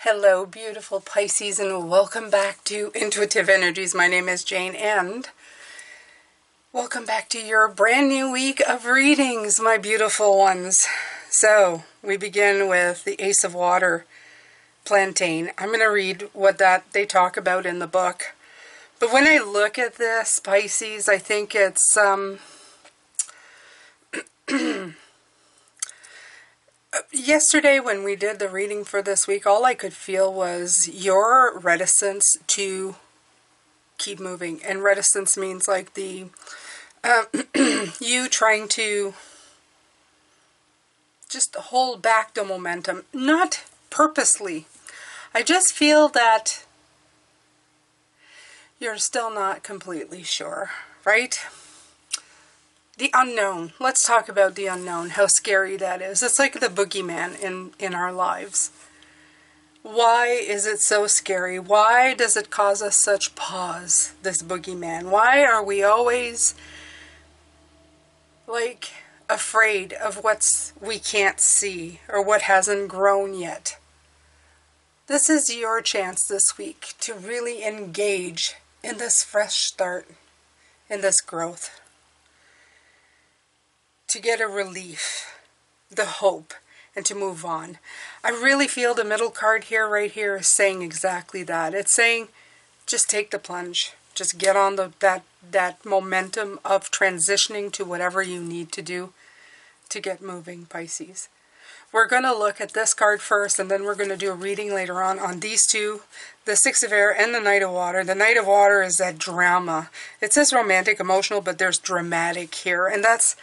Hello, beautiful Pisces, and welcome back to Intuitive Energies. My name is Jane, and welcome back to your brand new week of readings, my beautiful ones. So, we begin with the Ace of Water, Plantain. I'm going to read what they talk about in the book. But when I look at this, Pisces, I think it's, yesterday when we did the reading for this week, all I could feel was your reticence to keep moving. And reticence means like the you trying to just hold back the momentum, not purposely. I just feel that you're still not completely sure, right? The unknown. Let's talk about the unknown, how scary that is. It's like the boogeyman in our lives. Why is it so scary? Why does it cause us such pause, this boogeyman? Why are we always like afraid of we can't see or what hasn't grown yet? This is your chance this week to really engage in this fresh start, in this growth. To get a relief, the hope, and to move on. I really feel the middle card here, right here, is saying exactly that. It's saying, just take the plunge. Just get on that momentum of transitioning to whatever you need to do to get moving, Pisces. We're going to look at this card first, and then we're going to do a reading later on these two, the Six of Air and the Knight of Water. The Knight of Water is that drama. It says romantic, emotional, but there's dramatic here, and that's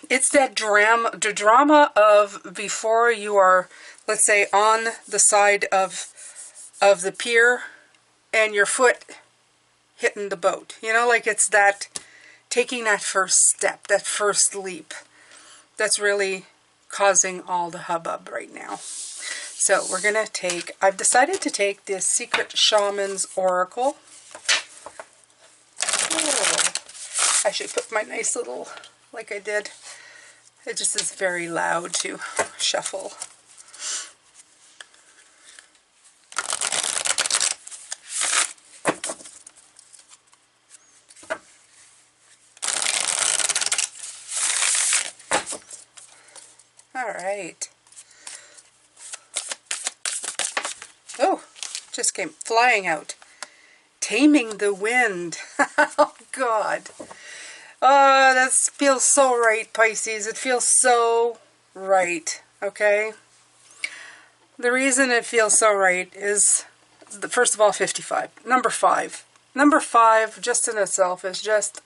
it's that the drama of before you are, let's say, on the side of the pier and your foot hitting the boat. You know, like it's that taking that first step, that first leap that's really causing all the hubbub right now. So we're going to I've decided to take this Secret Shaman's Oracle. Oh, I should put my nice little, like I did. It just is very loud to shuffle. All right. Oh, just came flying out. Taming the Wind. Oh, God. Oh, that feels so right, Pisces. It feels so right, okay? The reason it feels so right is, first of all, 55. Number 5. Number 5, just in itself, is just,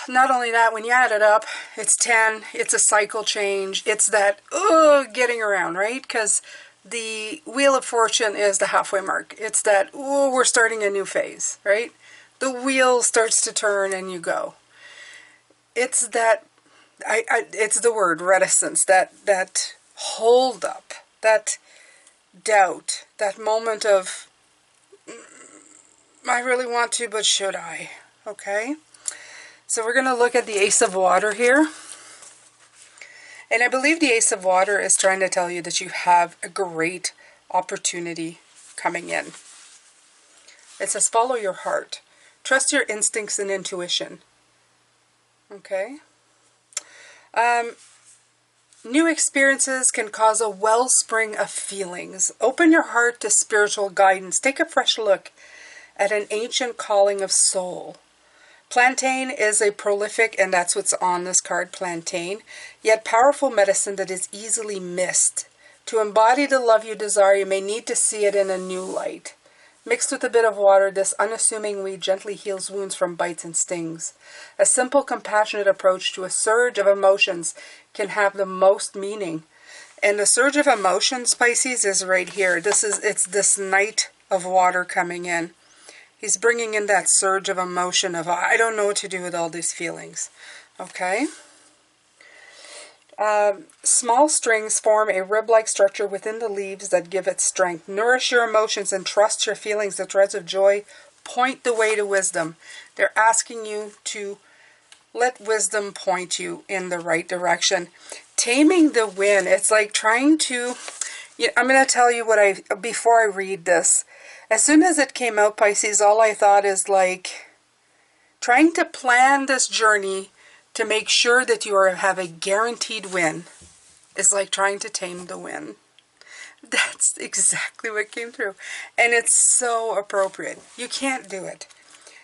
not only that, when you add it up, it's 10. It's a cycle change. It's that, getting around, right? Because the Wheel of Fortune is the halfway mark. It's that, we're starting a new phase, right? The wheel starts to turn and you go. It's that, it's the word reticence, that hold up, that doubt, that moment of, I really want to, but should I? Okay? So we're going to look at the Ace of Water here. And I believe the Ace of Water is trying to tell you that you have a great opportunity coming in. It says, follow your heart. Trust your instincts and intuition. Okay? New experiences can cause a wellspring of feelings. Open your heart to spiritual guidance. Take a fresh look at an ancient calling of soul. Plantain is a prolific, and that's what's on this card, plantain, yet powerful medicine that is easily missed. To embody the love you desire, you may need to see it in a new light. Mixed with a bit of water, this unassuming weed gently heals wounds from bites and stings. A simple, compassionate approach to a surge of emotions can have the most meaning. And the surge of emotions, Pisces, is right here. It's this Knight of Water coming in. He's bringing in that surge of emotion of, I don't know what to do with all these feelings. Okay? Small strings form a rib-like structure within the leaves that give it strength. Nourish your emotions and trust your feelings. The threads of joy point the way to wisdom. They're asking you to let wisdom point you in the right direction. Taming the wind. It's like trying to... I'm going to tell you what before I read this. As soon as it came out, Pisces, all I thought is like trying to plan this journey to make sure that you have a guaranteed win is like trying to tame the wind. That's exactly what came through. And it's so appropriate. You can't do it.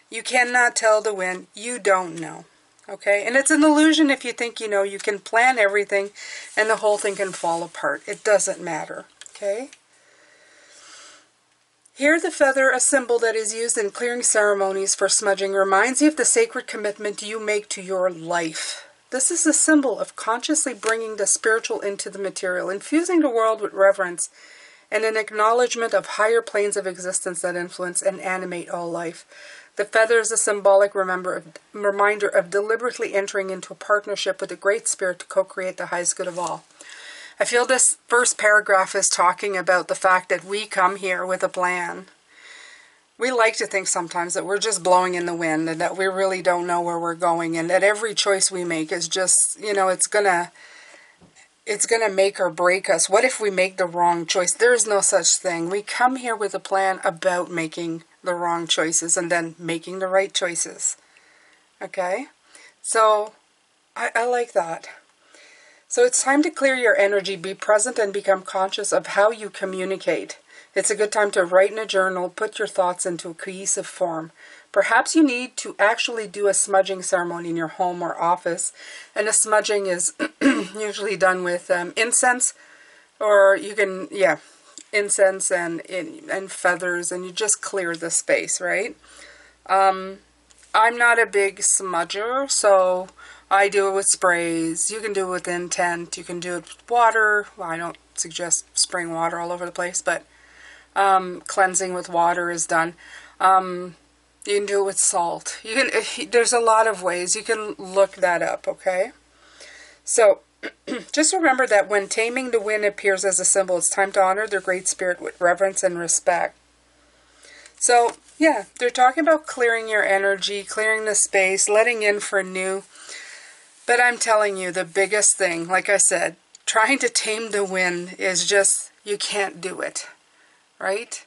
You cannot tell the wind. You don't know. Okay? And it's an illusion if you think you know. You can plan everything and the whole thing can fall apart. It doesn't matter. Okay? Here the feather, a symbol that is used in clearing ceremonies for smudging, reminds you of the sacred commitment you make to your life. This is a symbol of consciously bringing the spiritual into the material, infusing the world with reverence and an acknowledgement of higher planes of existence that influence and animate all life. The feather is a symbolic reminder of deliberately entering into a partnership with the Great Spirit to co-create the highest good of all. I feel this first paragraph is talking about the fact that we come here with a plan. We like to think sometimes that we're just blowing in the wind and that we really don't know where we're going and that every choice we make is just, it's gonna make or break us. What if we make the wrong choice? There is no such thing. We come here with a plan about making the wrong choices and then making the right choices. Okay? So, I like that. So it's time to clear your energy, be present, and become conscious of how you communicate. It's a good time to write in a journal, put your thoughts into a cohesive form. Perhaps you need to actually do a smudging ceremony in your home or office. And a smudging is usually done with incense, or you can, incense and feathers, and you just clear the space, right? I'm not a big smudger, so I do it with sprays. You can do it with intent. You can do it with water. Well, I don't suggest spraying water all over the place, but cleansing with water is done. You can do it with salt. There's a lot of ways. You can look that up, okay? So, just remember that when taming the wind appears as a symbol, it's time to honor the Great Spirit with reverence and respect. So, yeah, they're talking about clearing your energy, clearing the space, letting in for new. But I'm telling you, the biggest thing, like I said, trying to tame the wind is just, you can't do it. Right?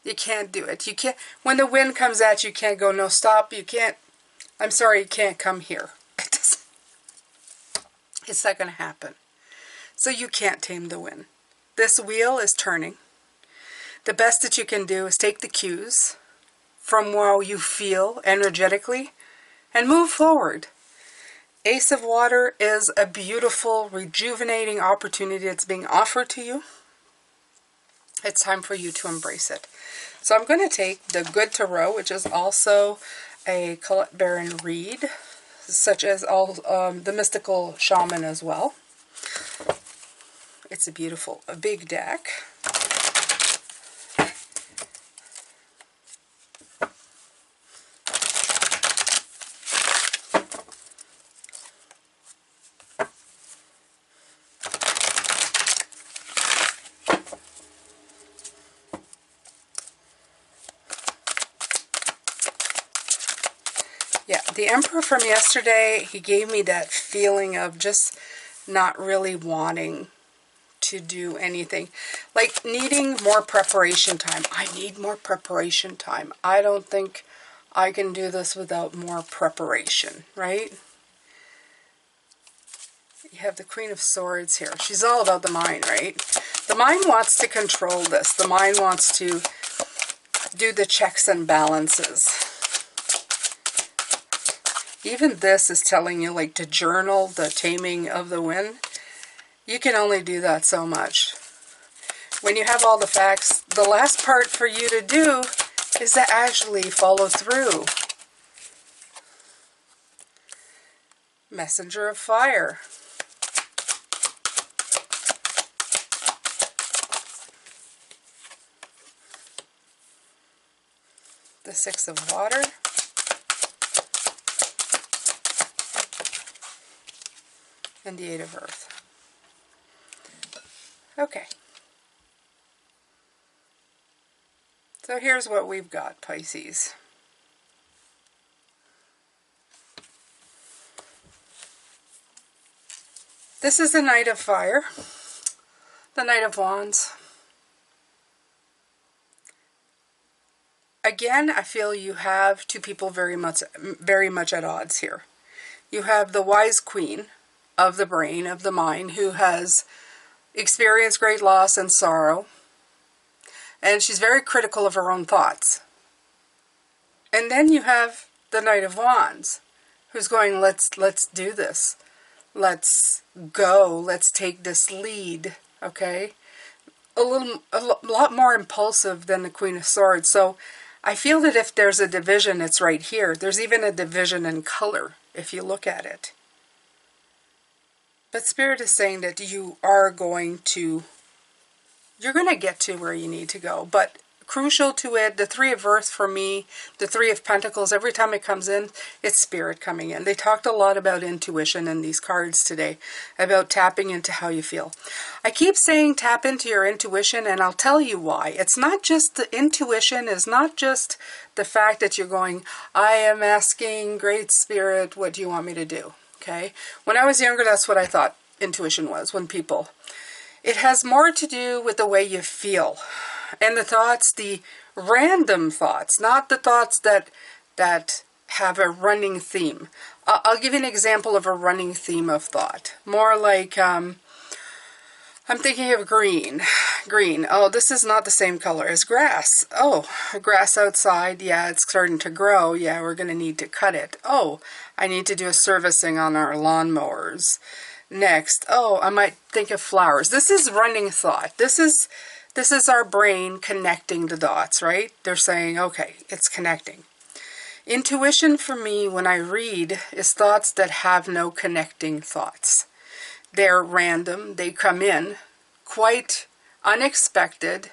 You can't do it. You can't, when the wind comes at you, you can't go, no, stop. You can't, I'm sorry, you can't come here. It's not going to happen. So you can't tame the wind. This wheel is turning. The best that you can do is take the cues from how you feel energetically and move forward. Ace of Water is a beautiful, rejuvenating opportunity that's being offered to you. It's time for you to embrace it. So I'm going to take the Good Tarot, which is also a Colette Baron read, such as all the Mystical Shaman as well. It's a big deck. Yeah, the Emperor from yesterday, he gave me that feeling of just not really wanting to do anything. Like needing more preparation time. I need more preparation time. I don't think I can do this without more preparation, right? You have the Queen of Swords here. She's all about the mind, right? The mind wants to control this. The mind wants to do the checks and balances. Even this is telling you, like, to journal the taming of the wind. You can only do that so much. When you have all the facts, the last part for you to do is to actually follow through. Messenger of Fire. The Six of Water. And the Eight of Earth. Okay. So here's what we've got, Pisces. This is the Knight of Fire, the Knight of Wands. Again, I feel you have two people very much at odds here. You have the wise queen of the brain, of the mind, who has experienced great loss and sorrow. And she's very critical of her own thoughts. And then you have the Knight of Wands, who's going, let's do this. Let's go. Let's take this lead. Okay? A lot more impulsive than the Queen of Swords. So I feel that if there's a division, it's right here. There's even a division in color, if you look at it. But Spirit is saying that you're going to get to where you need to go. But crucial to it, the Three of Earth for me, the Three of Pentacles, every time it comes in, it's Spirit coming in. They talked a lot about intuition in these cards today, about tapping into how you feel. I keep saying tap into your intuition, and I'll tell you why. It's not just the intuition, is not just the fact that you're going, I am asking Great Spirit, what do you want me to do? Okay? When I was younger, that's what I thought intuition was, when people... It has more to do with the way you feel. And the thoughts, the random thoughts, not the thoughts that have a running theme. I'll give you an example of a running theme of thought. More like, I'm thinking of green. Green. Oh, this is not the same color as grass. Oh, grass outside. Yeah, it's starting to grow. Yeah, we're going to need to cut it. Oh, I need to do a servicing on our lawnmowers. Next, oh, I might think of flowers. This is running thought. This is our brain connecting the dots, right? They're saying, okay, it's connecting. Intuition for me, when I read, is thoughts that have no connecting thoughts. They're random. They come in quite unexpected,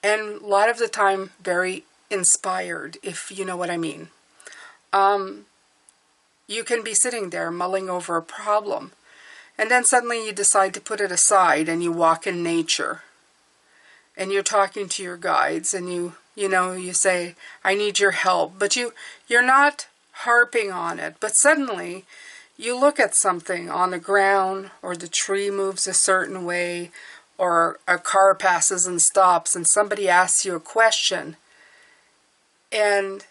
and a lot of the time very inspired, if you know what I mean. You can be sitting there mulling over a problem, and then suddenly you decide to put it aside and you walk in nature. And you're talking to your guides and you say, I need your help. But you're not harping on it. But suddenly you look at something on the ground, or the tree moves a certain way, or a car passes and stops and somebody asks you a question. And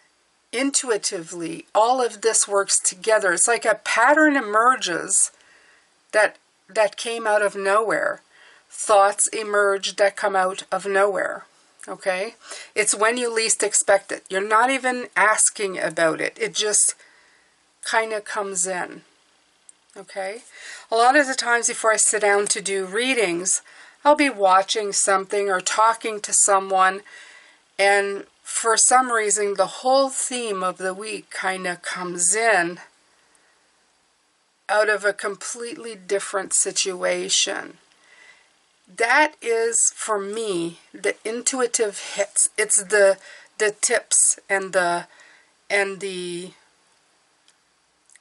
intuitively, all of this works together. It's like a pattern emerges that came out of nowhere. Thoughts emerge that come out of nowhere. Okay? It's when you least expect it. You're not even asking about it. It just kind of comes in. Okay? A lot of the times before I sit down to do readings, I'll be watching something or talking to someone, and for some reason the whole theme of the week kind of comes in out of a completely different situation. That is, for me, the intuitive hits. It's the tips and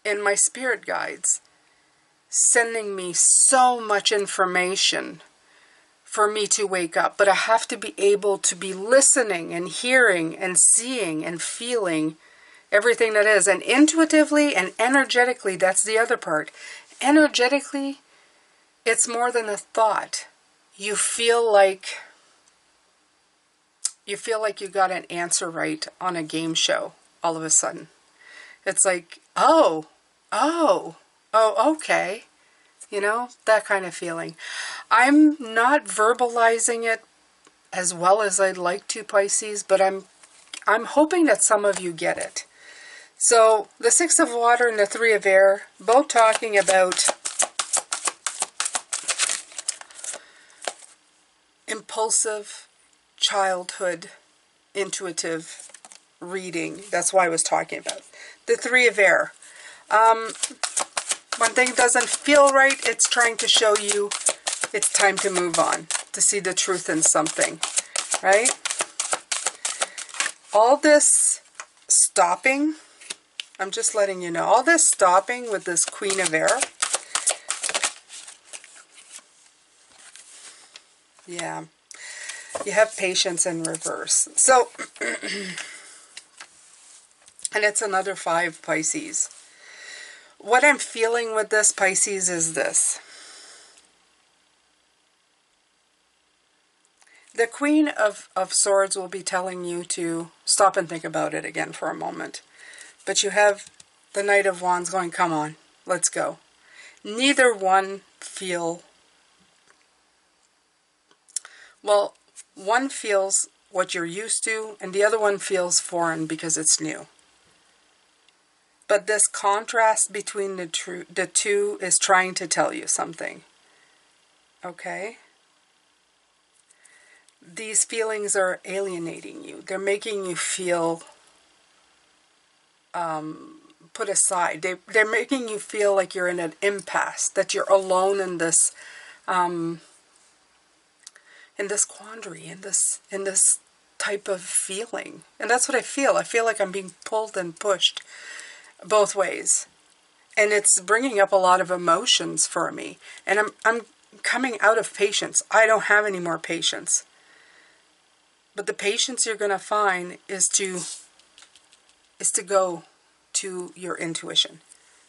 my spirit guides sending me so much information for me to wake up. But I have to be able to be listening and hearing and seeing and feeling everything that is. And intuitively and energetically, that's the other part. Energetically, it's more than a thought. You feel like you got an answer right on a game show all of a sudden. It's like, oh, okay. You know, that kind of feeling. I'm not verbalizing it as well as I'd like to, Pisces, but I'm hoping that some of you get it. So the Six of Water and the Three of Air, both talking about impulsive childhood intuitive reading. That's why I was talking about. The Three of Air. When thing doesn't feel right, it's trying to show you it's time to move on, to see the truth in something, right? All this stopping, I'm just letting you know, all this stopping with this Queen of Air, yeah, you have patience in reverse. So, and it's another 5, Pisces. What I'm feeling with this, Pisces, is this. The Queen of Swords will be telling you to stop and think about it again for a moment. But you have the Knight of Wands going, come on, let's go. Neither one feel, well, one feels what you're used to, and the other one feels foreign because it's new. But this contrast between the two is trying to tell you something. Okay? These feelings are alienating you. They're making you feel put aside. They're making you feel like you're in an impasse, that you're alone in this quandary, in this type of feeling. And that's what I feel. I feel like I'm being pulled and pushed both ways. And it's bringing up a lot of emotions for me. And I'm coming out of patience. I don't have any more patience. But the patience you're going to find is to go to your intuition.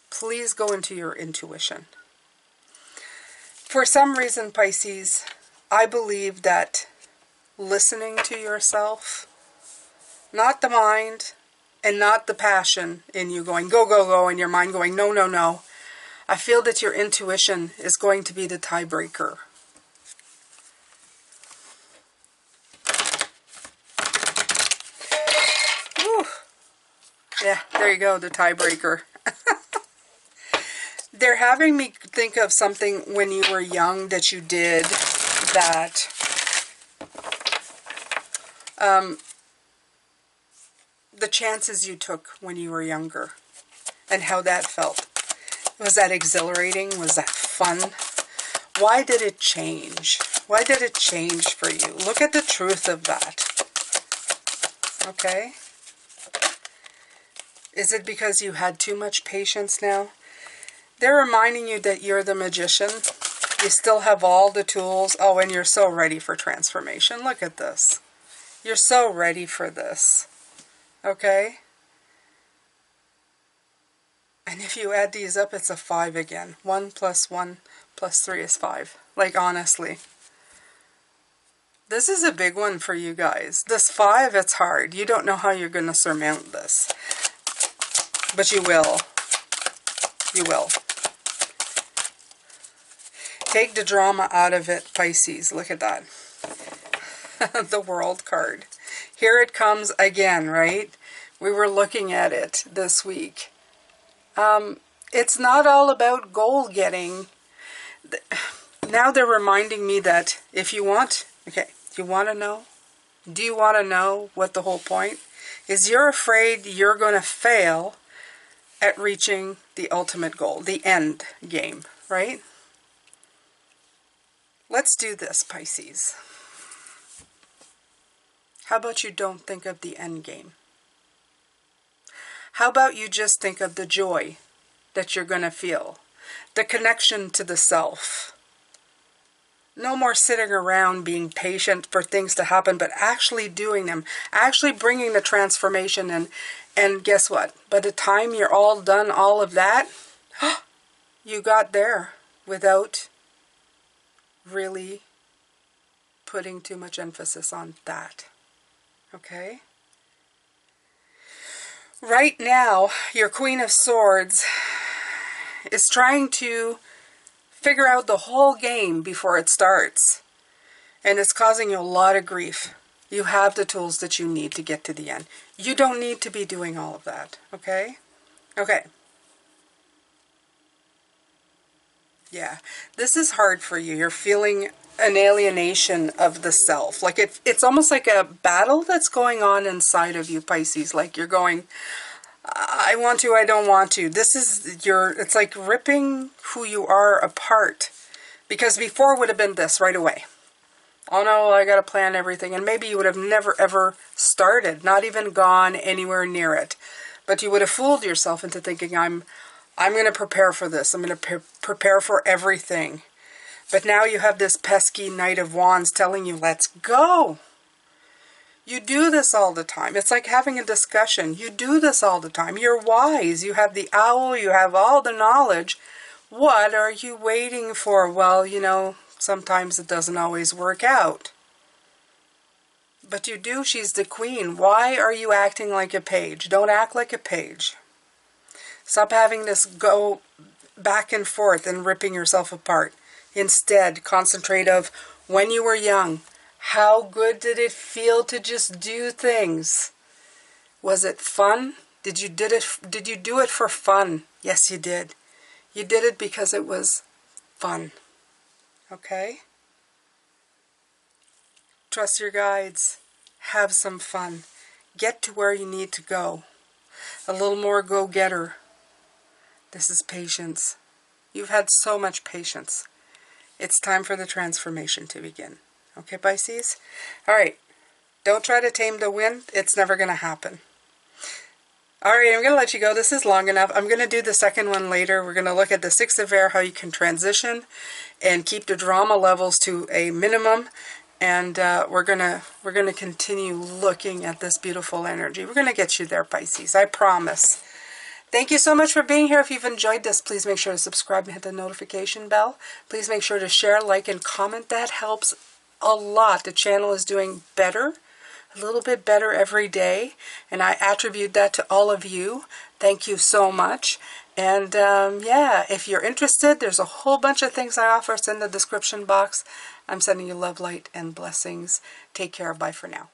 Please go into your intuition. For some reason, Pisces, I believe that listening to yourself, not the mind and not the passion in you going go, go, go, and your mind going no, no, no. I feel that your intuition is going to be the tiebreaker. Yeah, there you go, the tiebreaker. They're having me think of something when you were young that you did that the chances you took when you were younger and how that felt. Was that exhilarating? Was that fun? Why did it change? Why did it change for you? Look at the truth of that. Okay? Is it because you had too much patience now? They're reminding you that you're the magician. You still have all the tools. Oh, and you're so ready for transformation. Look at this. You're so ready for this. Okay? And if you add these up, it's a 5 again. 1 plus 1 plus 3 is 5. Like, honestly. This is a big one for you guys. This 5, it's hard. You don't know how you're going to surmount this. But you will. You will. Take the drama out of it, Pisces. Look at that. The World card. Here it comes again, right? We were looking at it this week. It's not all about goal getting. Now they're reminding me that if you want, okay, you want to know? Do you want to know what the whole point is? You're afraid you're going to fail at reaching the ultimate goal, the end game, right? Let's do this, Pisces. How about you don't think of the end game? How about you just think of the joy that you're going to feel? The connection to the self. No more sitting around being patient for things to happen, but actually doing them. Actually bringing the transformation in. And guess what? By the time you're all done, all of that, you got there without really putting too much emphasis on that. Okay? Right now, your Queen of Swords is trying to figure out the whole game before it starts. And it's causing you a lot of grief. You have the tools that you need to get to the end. You don't need to be doing all of that, okay? Okay. Yeah, this is hard for you. You're feeling an alienation of the self. Like it's almost like a battle that's going on inside of you, Pisces. Like you're going, I want to, I don't want to. This is it's like ripping who you are apart. Because before would have been this right away. Oh no, I got to plan everything. And maybe you would have never ever started, not even gone anywhere near it. But you would have fooled yourself into thinking, I'm going to prepare for this. I'm going to prepare for everything. But now you have this pesky Knight of Wands telling you, let's go. You do this all the time. It's like having a discussion. You do this all the time. You're wise. You have the owl. You have all the knowledge. What are you waiting for? Well, you know, sometimes it doesn't always work out. But you do. She's the queen. Why are you acting like a page? Don't act like a page. Stop having this go back and forth and ripping yourself apart. Instead, concentrate of when you were young. How good did it feel to just do things? Was it fun? Did you do it for fun? Yes, you did. You did it because it was fun. Okay? Trust your guides. Have some fun. Get to where you need to go. A little more go-getter. This is patience. You've had so much patience. It's time for the transformation to begin. Okay, Pisces? All right. Don't try to tame the wind. It's never going to happen. All right, I'm going to let you go. This is long enough. I'm going to do the second one later. We're going to look at the Six of Air, how you can transition and keep the drama levels to a minimum. And we're gonna continue looking at this beautiful energy. We're going to get you there, Pisces. I promise. Thank you so much for being here. If you've enjoyed this, please make sure to subscribe and hit the notification bell. Please make sure to share, like, and comment. That helps a lot. The channel is doing better. A little bit better every day, and I attribute that to all of you. Thank you so much. And yeah, if you're interested, there's a whole bunch of things I offer. It's in the description box. I'm sending you love, light, and blessings. Take care. Bye for now.